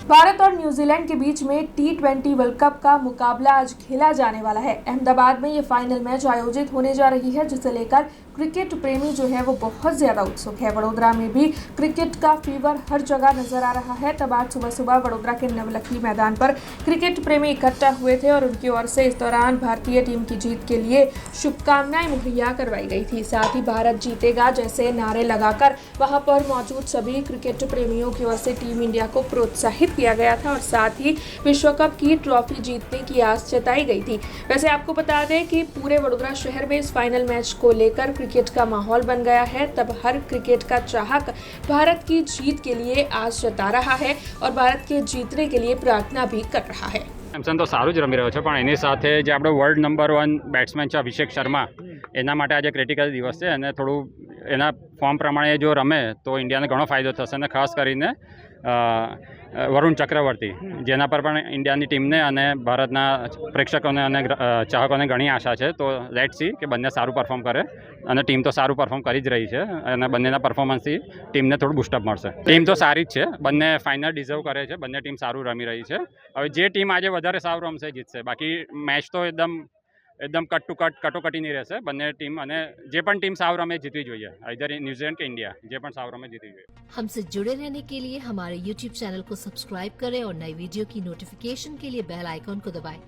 भारत और न्यूजीलैंड के बीच में T20 वर्ल्ड कप का मुकाबला आज खेला जाने वाला है। अहमदाबाद में ये फाइनल मैच आयोजित होने जा रही है, जिसे लेकर क्रिकेट प्रेमी जो है वो बहुत ज्यादा उत्सुक है। वडोदरा में भी क्रिकेट का फीवर हर जगह नजर आ रहा है। तब आज सुबह सुबह वडोदरा के नवलखी मैदान पर क्रिकेट प्रेमी इकट्ठा हुए थे और उनकी ओर से इस दौरान भारतीय टीम की जीत के लिए शुभकामनाएं मुहैया करवाई गई थी। साथ ही भारत जीतेगा जैसे नारे लगाकर वहां पर मौजूद सभी क्रिकेट प्रेमियों की ओर से टीम इंडिया को प्रोत्साहित किया गया था और साथ ही विश्व कप की ट्रॉफी जीतने की आस जताई गई थी। वैसे आपको बता दें कि पूरे वडोदरा शहर में इस फाइनल मैच को लेकर क्रिकेट का माहौल बन गया है। तब हर क्रिकेट का चाहक भारत की जीत के लिए आस जता रहा है और भारत के जीतने के लिए प्रार्थना भी कर रहा है। એમસન તો સારું જ રમી રહ્યો છે, પણ એની સાથે જે આપણો વર્લ્ડ નંબર 1 બેટ્સમેન છે અભિષેક શર્મા, એના માટે આજે ક્રિટિકલ દિવસ છે અને થોડું એના ફોર્મ પ્રમાણે જો રમે તો ઇન્ડિયાને ઘણો ફાયદો થશે અને ખાસ કરીને વરુણ ચક્રવર્તી, જેના પર પણ ઇન્ડિયાની ટીમને અને ભારતના પ્રેક્ષકોને અને ચાહકોને ઘણી આશા છે. તો લેટ્સ સી કે બંને સારું પરફોર્મ કરે અને ટીમ તો સારું પરફોર્મ કરી જ રહી છે અને બંનેના પરફોર્મન્સથી ટીમને થોડું બૂસ્ટઅપ મળશે. ટીમ તો સારી જ છે, બંને ફાઇનલ ડિઝર્વ કરે છે, બંને ટીમ સારું રમી રહી છે. હવે જે ટીમ આજે વધારે સારું રમશે જીતશે, બાકી મેચ તો એકદમ કટ ટુ કટ કટોકટીની રહેશે. બંને ટીમ અને જે પણ ટીમ સાવ રમે જીતવી જોઈએ, આઈધર ન્यूजीलैंड કે इंडिया, જે પણ સાવ रमे जीतवी જોઈએ. हमसे जुड़े रहने के लिए हमारे YouTube चैनल को सब्सक्राइब करें और नई वीडियो की नोटिफिकेशन के लिए बेल आइकॉन को दबाएं।